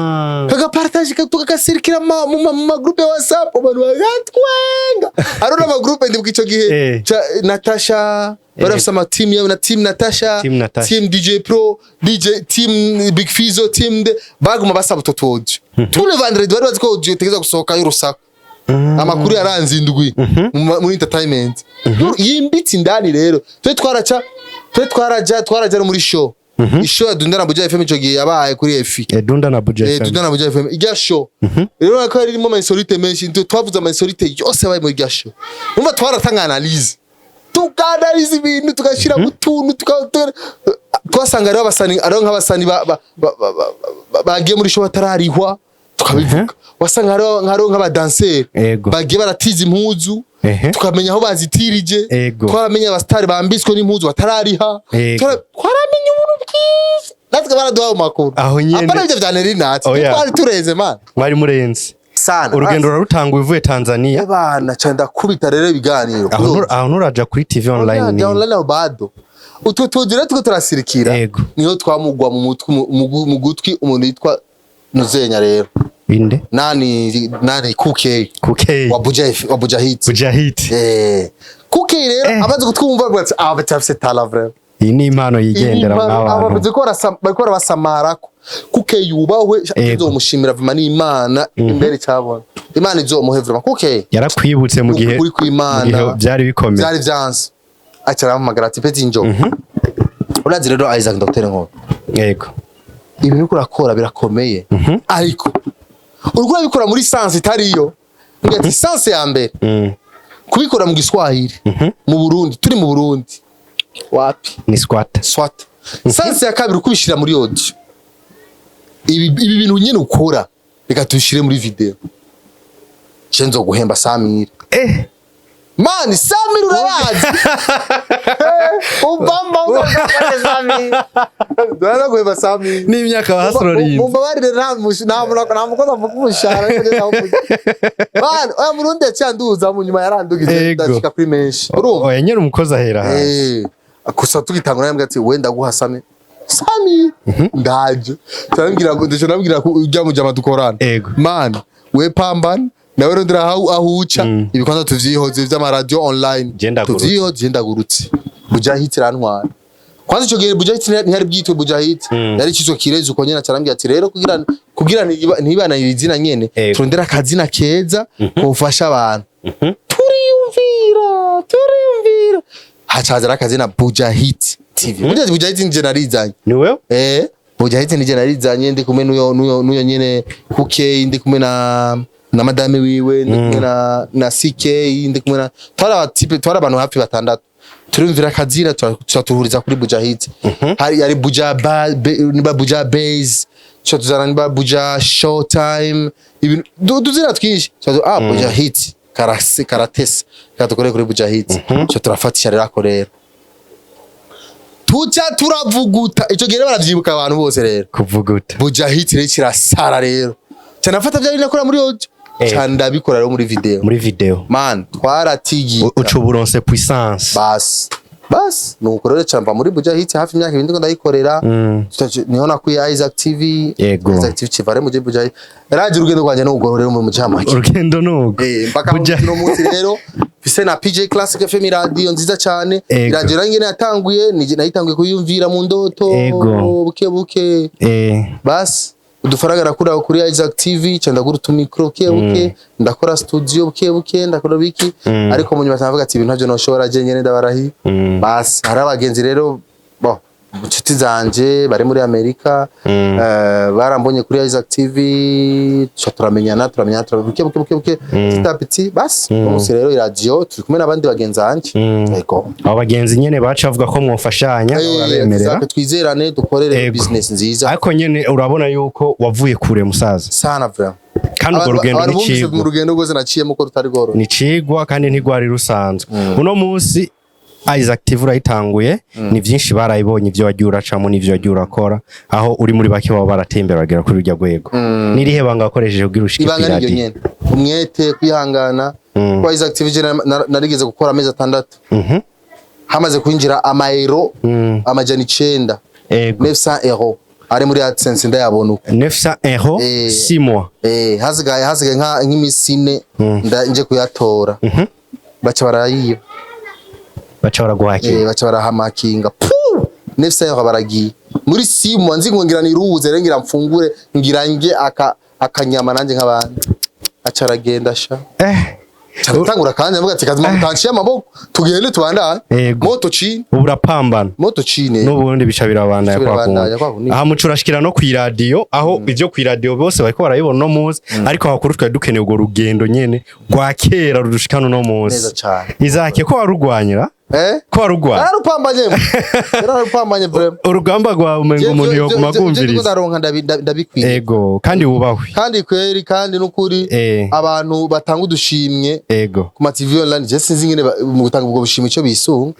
kaga partage tukakasirikira ma group ya WhatsApp abantu bagatwenga arona ma group ndi bwico gihe Natasha barafisa ma team ya na team Natasha team DJ Pro DJ team Big Fizo team baguma basaba totoje tous les vendredis bari baziko audio tegeza gusohoka y'urusaku amakuru yaranze indwi muri entertainment yimbitse indani rero twaraja muri show ishow ya Dunda na Buja FM ico gihe yabaye kuri EFI Dunda na Buja FM Dunda na Buja FM irya show rero akari irimo ama insolite menshi twavuze ama insolite yose baye muri irya show numva twaratanga analyse tukanalize ibintu tugashira mu tuntu twasanga rero abasani nk'abasani bagiye muri show batararihwa tukabivuga wasanga nkaro nk'abadanser bagiye baratiza impuzu tukamenya aho bazitirije twaramenya abastari bambiswe n'impuzu batarariha twaramenya umuntu bwiza natwe baraduha makuru apana ibyo byaneri natwe twari tureze man mwari murenze sana urugendo rurutanga uvuye Tanzania bana cyanda kubita rero ibiganiro aho nuraja kuri TV online online bado ututugire tuko turasirikira niho twamugwa mu gutwi umuntu yitwa Nuzenya rero inde nani kuke wa Buja hit kuke rero abaze kutwumva bwatse abatafise tala vrai iyi ni impano yigendera mw'abantu abaze ko basamarako kuke yubahwe nzomushimira vuma n'Imana imbere cyabona Imana izomuhevura kuke yarakwibutse mu gihe byari bikomeye byari byanze acara mu magarati peti njo urazi rero Isaac Dr Nko yego ibintu kurakora birakomeye ariko urugura bikora muri sanse itariyo ngati sanse ya mbere kubikora mu Giswahili mu Burundi turi mu Burundi wapi ni swat sanse ya kabiri kubishira muri audio ibi bintu nyene ukora reka tushire muri video cenzo guhemba Samir mani Samir urabazi ubamba Samir dwana guhemba Samir n'imyaka basororiye mumbabarire namukoza mukumushara man oya Murundi cyanduza mu nyuma yarandugize ndashika kuri menshi oya nyene umukoza hera akusa tugitangura yambwa ati wenda guha Samir ndaje turambwira ngo ndashobora ujya mu jama dukorana man we pambana nawe rondera aho uca ibikonda tuvyihoze vy'amaradio online tuvyihoze ndagurutse Buja hit rantwara kwanza ico gihe Buja hit ntihari bwitwe Buja hit yari kizo kireze uko nyene carambwira ati rero kugira ntibana izina nyene turondera akazina keza kofasha abantu turiyumvira hacazara akazina Buja hit TV Buja hit nje narizanye ni wewe Buja hit nje narizanye ndi kumwe nuyo nyene kuke ndi kumwe na madame wiwe ndi kumwe na CK ndi kumwe na twara abantu hafi batandatu turumvira akazina turatuhuriza kuri Buja hit hari yari Buja Buja base cyo tuzana niba Buja showtime ibintu duzira twishi Buja hit karatesa katukore kuri Buja hit cyo turafatisha rero akorera tuca turavuguta ico gihe baravyibuka abantu bose rero kuvuguta Buja hit rero kirasara rero cyanafata bya binakora muri audio cyanda bikora rero muri video man twaratigiye ucuburonse puissance bas nuko rero cyamba muri Buja hit hafi imyaka 2 ndayikorera niho nakuye Isaac TV Isaac TV kivare mu Buja hit raje urugendo rwanje no ugororero mu mujamake urugendo nuko mpaka no munsi rero bise na PJ Classic FM radio nziza cyane radio rangene yatanguye nayitanguye kuyumvira mu ndoto buke bas udufaranga nakura kuri Isaac TV cyanda guruta micro buke ndakora studio buke ndakora biki ariko mu nyuma tavuga ati ibintu byo noshobora je nyene ndabarahi bas hari abagenzi rero bo inshuti zanje bari muri Amerika barambonye kuri Isaac TV turamenyana buke stapiti bas umunsi rero radio turi kumwe nabandi bagenzi anje yego abo bagenzi nyene baca bavuga ko mwofashanya urabemerera twizerane dukorere business nziza ariko nyene urabona yuko wavuye kure musaza sana vraiment kandi urwo rugendo mu rugendo rwose naciyemo ko rutari goro ni cigwa kandi ntigwari rusanzwe uno munsi Isaac TV urayitanguye ni byinshi barayibonye ibyo wagiye uracamo n'ivyo wagiye urakora aho uri muri bake baba baratembera bagera kuri urya rwego nirihe banga wakoresheje kugira ushike ibanga niryo nyene umwete kwihangana kwa Isaac TV narigeze gukora amezi 6 hamaze kwinjira amaero amajana 9 900 euros ari muri AdSense ndayabona 900 euros 6 mois hasigaye nk'imisine nje kuyatora baca barayiba baca baraguhakira baca barahamakinga 900 euros baragiye muri 6 mois nzi ngira niruze rengira mfungure ngira nge akanyama nanje nk'abandi aca aragenda sha Tangura kandi avuga ati kazima mutanshi amaboko tugende tubandane moto chini urapambana moto chini n'ubundi bica birabandanya kwa aha mucurashikira no ku radio aho ivyo ku radio bose bariko barayibona no muzi ariko hakuru twa dukeneye ugo rugendo nyene rwa kera rudushikano no muzi Izake ko warugwanyira ko warugwanya narupambanye brem urugamba rwa umengo umuntu yo kumagumviriza ndaronka ndabikwiye yego kandi wubahwe kandi kweri kandi nukuri abantu batanga udushimye ku TV online je sinzi ngene mu gutanga ubwo bushimye cyo bisunga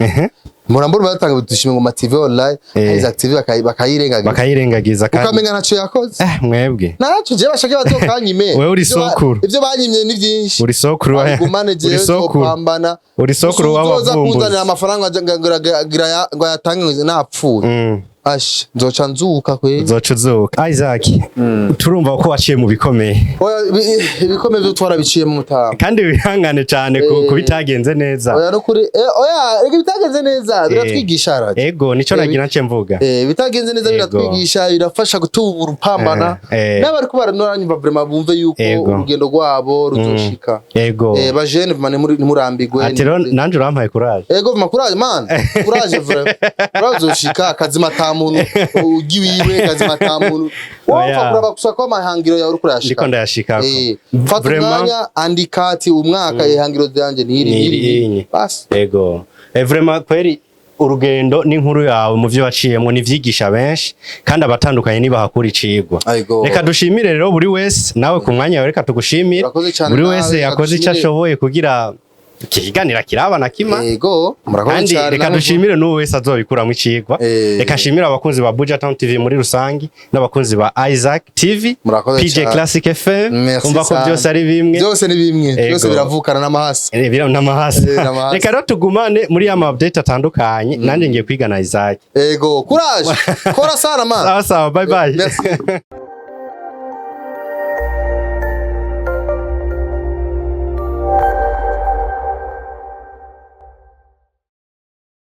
Murambura batanga udushimye ngo TV online Isaac TV bakayirengagiza kandi ukamenya ntaco yakoze mwebwe naco je bashake bazokanyime wewe uri sokuru ivyo banyimye ni byinshi uri sokuru uri sokuru pambana uri sokuru w'abavumbuzi amafaranga ngo yatange napfuye Ash nzoca nzuka kwe nzoca uzuka Isaac turumva ko waciye mu bikomeye ibikomeye byo twarabiciye mu mutama kandi wihangane cyane ku bitagenze neza oya no kuri bitagenze neza biratwigisha araje ego nico nagira nce mvuga bitagenze neza biratwigisha birafasha gutubura upambana n'abari ko baranuranyumva vraiment bumve yuko urugendo rwabo ruzoshika ego ba jeune mane murambigwe ati nanje urampaye courage ego courage man courage vraiment urazoshika akazima muntu ugiwiwe kazima tamuntu wapfa kuraba kusako amahangiro yawe ukurashika ndiko ndayashikako fata umwanya andika ati umwaka ihangiro zanje ntiri bas ego vraiment kweri urugendo n'inkuru yawe mu byo waciyemo nivyigisha benshi kandi abatandukanye niba hakuri cigwa reka dushimire rero buri wese nawe ku mwanya yawe reka tugushimire buri wese yakoze icyo ashoboye kugira kiganira kirabana kima yego murakoze cyane reka dushimire n'uwo wese azobikuramo icigwa reka shimira abakunzi ba Budget Town TV muri rusangi n'abakunzi ba Isaac TV PJ Classic FM kumva ko byose ari bimwe byose ni bimwe byose biravukana n'amahasi reka rero tugumane muri ama update atandukanye nanje ngiye kwigana Isaac yego courage kora sana man sawa bye bye